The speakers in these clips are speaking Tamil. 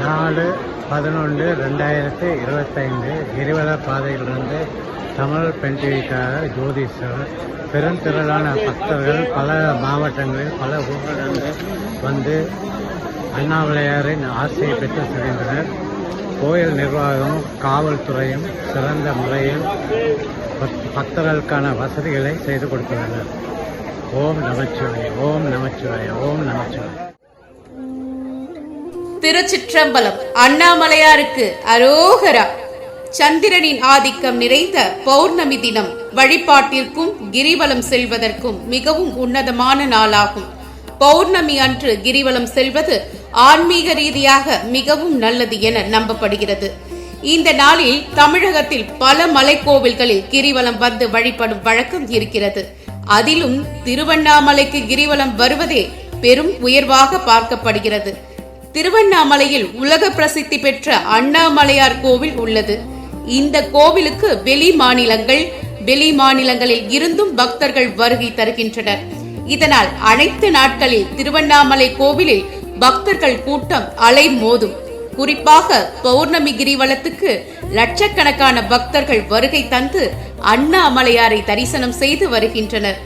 4/11/2025 கிரிவல பாதையிலிருந்து தமிழ் பெண் டிவிக்காக ஜோதிஸ்வர் பெருந்திரளான பக்தர்கள் பல மாவட்டங்களில் பல ஊர்களிலிருந்து வந்து அண்ணாமலையாரின் ஆசையை பெற்று செல்கின்றனர். கோயில் நிர்வாகமும் காவல்துறையும் சிறந்த முறையில் பக்தர்களுக்கான வசதிகளை செய்து கொடுத்துள்ளனர். ஓம் நமச்சிவாய, ஓம் நமச்சிவாய, ஓம் நமச்சிவாய. திருச்சிற்றம்பலம். அண்ணாமலையாருக்கு அரோகரா. சந்திரனின் ஆதிக்கம் நிறைந்த பௌர்ணமி தினம் வழிபாட்டிற்கும் கிரிவலம் செல்வதற்கும் மிகவும் உன்னதமான நாளாகும். பௌர்ணமி அன்று கிரிவலம் செல்வது ஆன்மீக ரீதியாக மிகவும் நல்லது என நம்பப்படுகிறது. இந்த நாளில் தமிழகத்தில் பல மலைக்கோவில்களில் கிரிவலம் வந்து வழிபடும் வழக்கம் இருக்கிறது. அதிலும் திருவண்ணாமலைக்கு கிரிவலம் வருவதே பெரும் உயர்வாக பார்க்கப்படுகிறது. திருவண்ணாமலையில் உலக பிரசித்தி பெற்ற அண்ணாமலையார் கோவில் உள்ளது. இந்த கோவிலுக்கு வெளி மாநிலங்களில் இருந்தும் பக்தர்கள் வருகை தருகின்றனர். இதனால் அனைத்து நாட்களில் திருவண்ணாமலை கோவிலில் பக்தர்கள் கூட்டம் அலை மோதும். குறிப்பாக பௌர்ணமி கிரிவலத்துக்கு லட்சக்கணக்கான பக்தர்கள் வருகை தந்து அண்ணாமலையாரை தரிசனம் செய்து வருகின்றனர்.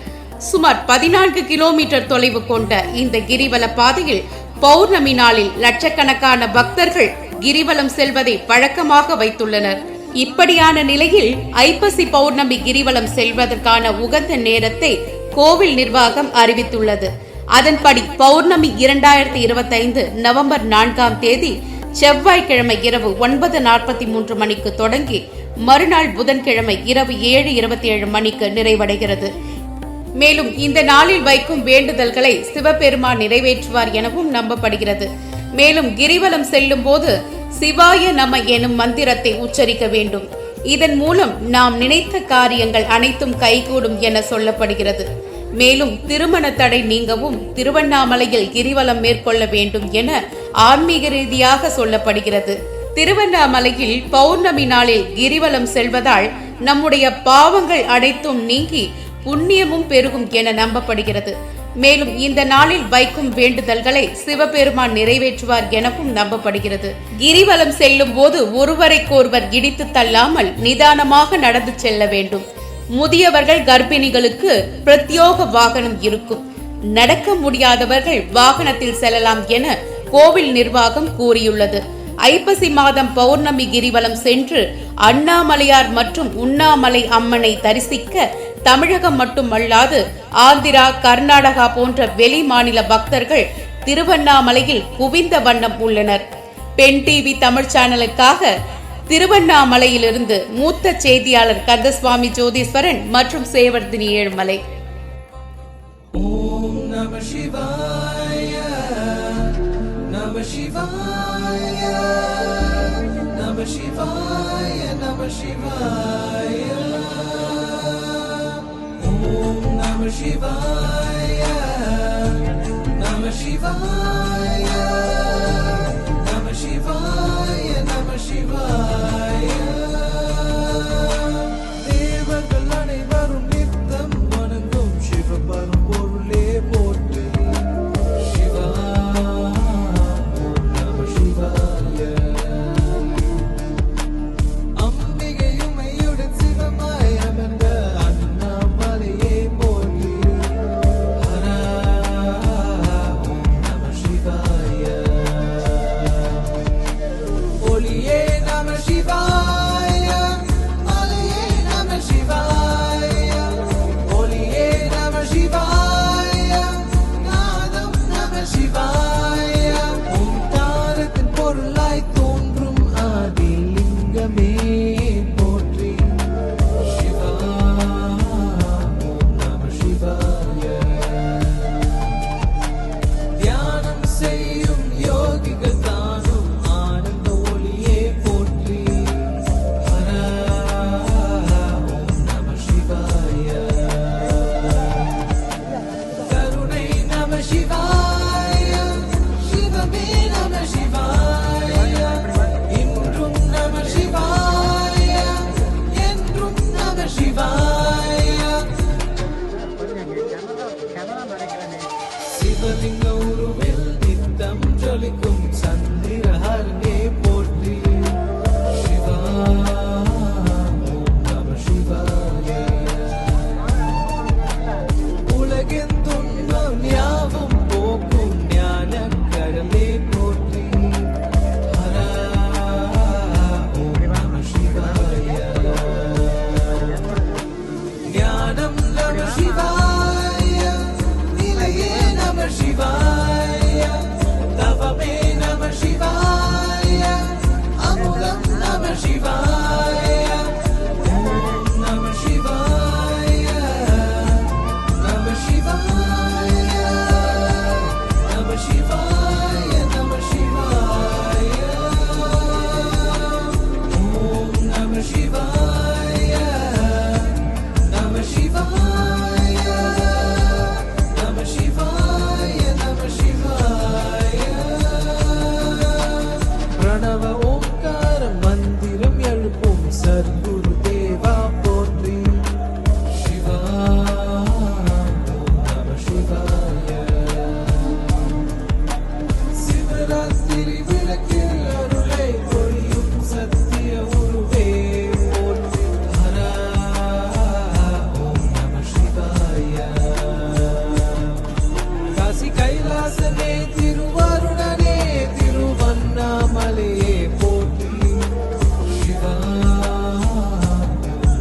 சுமார் 14 கிலோமீட்டர் தொலைவு கொண்ட இந்த கிரிவல பாதையில் பௌர்ணமி நாளில் லட்சக்கணக்கான பக்தர்கள் கிரிவலம் செல்வதை வழக்கமாக வைத்துள்ளனர். இப்படியான நிலையில் ஐப்பசி பௌர்ணமி கிரிவலம் செல்வதற்கான உகந்த நேரத்தை கோவில் நிர்வாகம் அறிவித்துள்ளது. அதன்படி பௌர்ணமி 2025 நவம்பர் 4ஆம் தேதி செவ்வாய்க்கிழமை இரவு 9:43 மணிக்கு தொடங்கி மறுநாள் புதன்கிழமை இரவு 7:27 மணிக்கு நிறைவடைகிறது. மேலும் இந்த நாளில் வைக்கும் வேண்டுதல்களை சிவபெருமான் நிறைவேற்றுவார் எனவும் நம்பப்படுகிறது. மேலும் கிரிவலம் செல்லும் போது சிவாய நம எனும் மந்திரத்தை உச்சரிக்க வேண்டும். இதன் மூலம் நாம் நினைத்த காரியங்கள் அனைத்தும் கைகூடும் என சொல்லப்படுகிறது. மேலும் திருமண தடை நீங்கவும் திருவண்ணாமலையில் கிரிவலம் மேற்கொள்ள வேண்டும் என ஆன்மீக ரீதியாக சொல்லப்படுகிறது. திருவண்ணாமலையில் பௌர்ணமி நாளில் கிரிவலம் செல்வதால் நம்முடைய பாவங்கள் அனைத்தும் நீங்கி புண்ணியமும் பெருகும் என நம்பப்படுகிறது. மேலும் இந்த நாளில் வைக்கும் வேண்டுதல்களை சிவபெருமான் நிறைவேற்றுவார் எனவும் நம்பப்படுகிறது. கிரிவலம் செல்லும் போது ஒருவரைக்கொருவர் இடித்து தள்ளாமல் நிதானமாக நடந்து செல்ல வேண்டும். முதியவர்கள் கர்ப்பிணிகளுக்கு பிரத்யோக வாகனம் இருக்கும். நடக்க முடியாதவர்கள் வாகனத்தில் செல்லலாம் என கோவில் நிர்வாகம் கூறியுள்ளது. ஐப்பசி மாதம் பௌர்ணமி கிரிவலம் சென்று அண்ணாமலையார் மற்றும் உண்ணாமலை அம்மனை தரிசிக்க தமிழகம் மட்டுமல்லாது ஆந்திரா, கர்நாடகா போன்ற வெளி மாநில பக்தர்கள் திருவண்ணாமலையில் குவிந்த வண்ணம் உள்ளனர். பெண் டிவி தமிழ் சேனலுக்காக திருவண்ணாமலையிலிருந்து மூத்த செய்தியாளர் கந்தசுவாமி ஜோதீஸ்வரன் மற்றும் சேவர்தினி ஏழுமலை. ஓம் நம சிவாய, நம சிவாய, நம சிவாய, நம சிவாய. ஓம் நம சிவாய, நம சிவாய, நம சிவாய, நம சிவாய. தேவர்கள் அனைவரும் நித்தம் வணங்கும் சிவபரம் பொருளே போற்றி. சிவா நம சிவாய. அம்பிகையுமையுடன் சிவமாய் அமர்ந்த அண்ணாமலையே போற்றி. ஹரா நம சிவாய. ஒளியே நம சிவாய, மலையே நம சிவாய. ஒளியே நம சிவாய, நாதம் நம சிவாய. ஓங்காரத்தின் பொருளாய் தோன்றும் ஆதிலிங்கமே போற்றி. சிவா நம சிவாய. தியானம் செய்யும் யோகிகள் தானும் ஆனந்த ஒளியே போற்றி. ஹரா நம சிவாய. கருணை நம சிவாய, சிவமே நம சிவாய. இன்றும் நம சிவாய, என்றும் நம சிவாய. சிவலிங்க உருவில் நித்தம் ஜொலிக்கும் சந்திரஹரனே நவராத்திரி விளக்கில் அருளை பொழியும் சத்திய உருவே போற்றி. ஹரா ஓம் நம சிவாய. காசி கைலாசனே திருவருணனே திருவண்ணாமலையே போற்றி. சிவா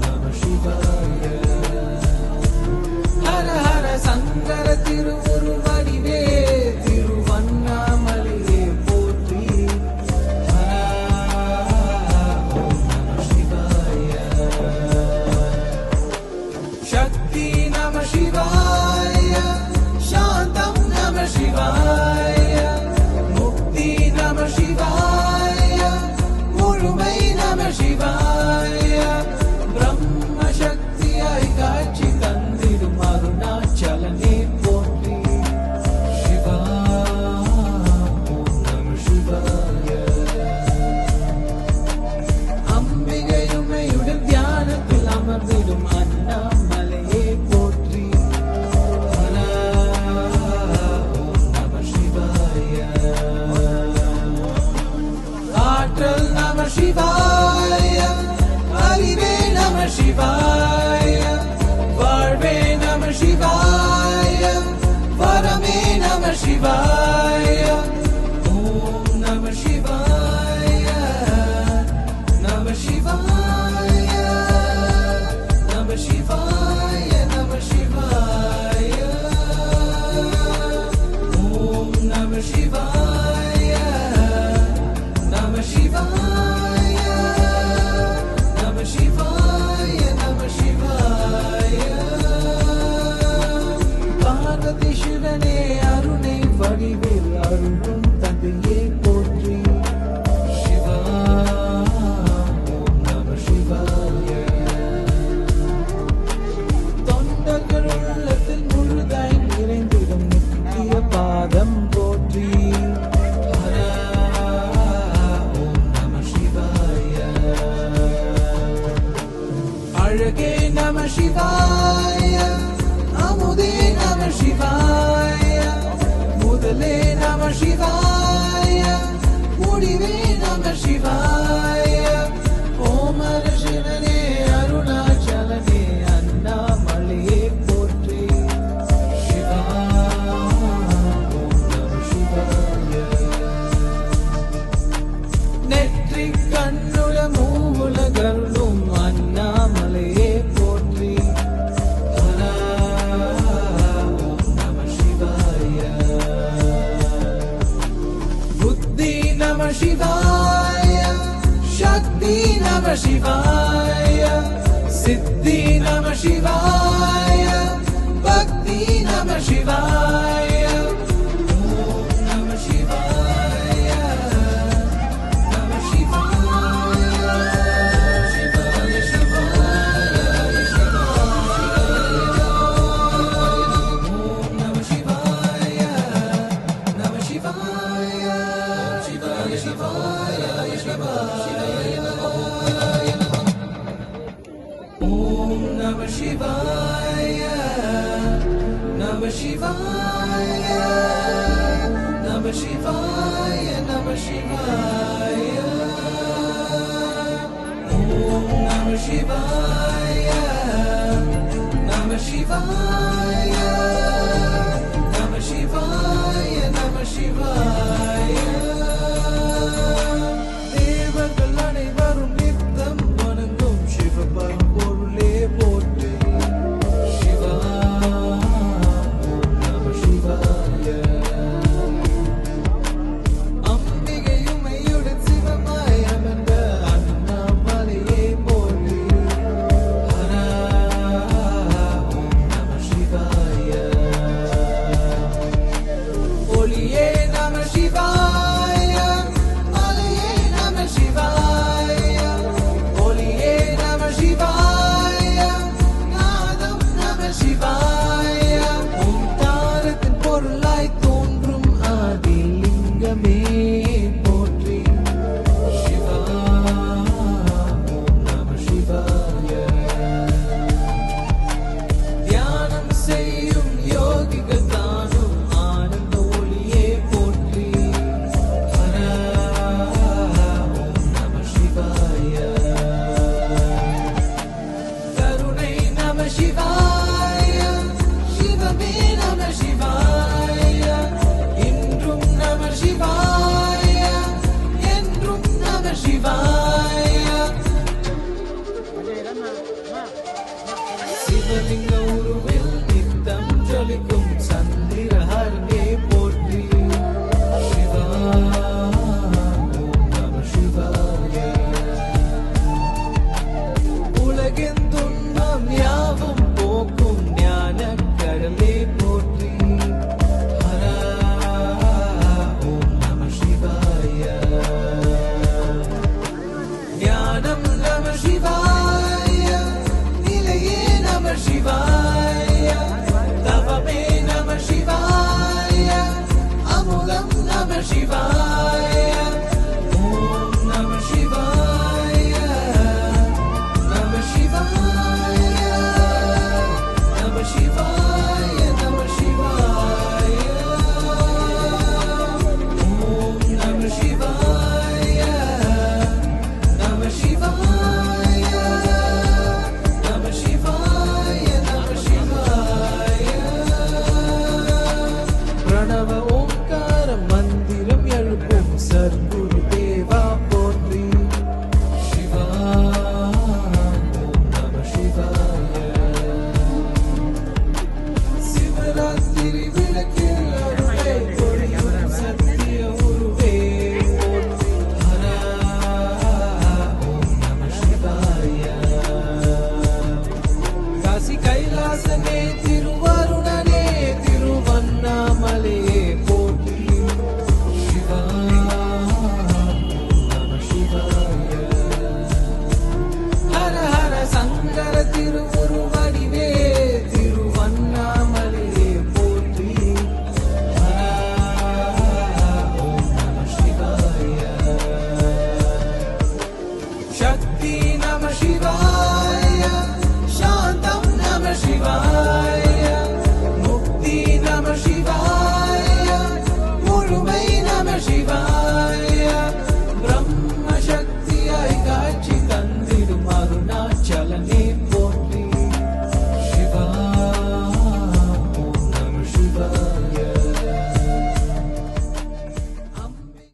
நம சிவாய. ஹர ஹர சங்கர திருவுருவடிவே திருவண்ணாமலையே போற்றி. ஹரா ஓம் நம சிவாய. சக்தி நம சிவாய. சாந்தம் நம சிவாய. முக்தி நம சிவாய. முழுமை நம சிவாய. பிரம்ம சக்தியாய் காட்சி தந்திடும் அருணாச்சலனே போற்றி. சிவா ஓம் நம சிவாய. அம்பிகையுமையுடன் தியானத்தில் அமர்ந்திடும் அண்ணாமலையே போற்றி. ஹரா ஓம் நம சிவாய. ஆற்றல் நம சிவாய. அறிவே நம சிவாய. வாழ்வே நம சிவாய. வரமே நம சிவாய. ஓம் நம சிவாய. நம சிவாய. நம சிவாய. நம சிவாய. ஓம் நம சிவாய. நம சிவாய. நம சிவாய. நம சிவாய. பார்வதி சிவனே அருணை வடிவில் அருளும் தந்தையே போற்றி. சிவா ஓம் நம சிவாய. தொண்டர்கள் உள்ளத்தில் முழுதாய் நிறைந்திடும் நித்திய பாதம் போற்றி. ஹரா ஓம் நம சிவாய. அழகே நம சிவாய. அமுதே நம சிவாய. முதலே நம சிவாய. முடிவே நம சிவாய. ஓமர சிவனே அருணாச்சலனே அண்ணாமலையே போற்றி. சிவா ஓம் நம சிவாய. நெற்றி கண்ணுல மூலகருளும் அண்ணாமலையே போற்றி. ஹரா ஓம் நம சிவாய. புத்தி நம சிவாய. சக்தி நம சிவாய. சித்தி நம சிவாய. பக்தி நம சிவாய. ஓம் நம சிவாய. நம சிவாய. சிவாய சிவாய சிவாய. ஓம் நம சிவாய. நம சிவாய. சிவாய சிவாய சிவாய. ஓம் நம சிவாய. நம சிவாய. நம சிவாய. நம சிவாய. ஓம் நம சிவாய. நம சிவாய. நம சிவாய. நம சிவாய. தேவர்கள் அனைவரும் நித்தம் வணங்கும் சிவபரம்பொருளே போற்றி. சிவா ஓம் நம சிவாய. அம்பிகையுமையுடன் சிவமாய் அமர்ந்த அண்ணாமலையே போற்றி. ஹரா ஓம் நம சிவாய. Shivaya. Om Namah Shivaya. Namah Shivaya. Namah Shivaya. Namah Shivaya. Om Namah Shivaya. Namah Shivaya. Namah Shivaya. Namah Shivaya. Pranava Omkara Mandiram Yalupum Sadguru Deva Potri. Shiva. Om Namah Shivaya. Sivaratri Vilakil Aruve Kodiyum Satya Uruve Potri. Hara. Om Namah Shivaya. Kasi Kailasane Tiruvarunane Tiruvannamale Potri. Shiva. Namah Shivaya. Hara Hara Sangara Tiruvuruvadive Tiruvannamale Potri. Hara. Om Namah Shivaya. Shakti Namah Shivaya. Shantam Namah Shivaya. Mukti Namah Shivaya. Murumai Namah Shivaya. Brahma Shakti Aikachi Tandidum Arunachalane Potri. Shiva. Om Namah Shivaya. Ambe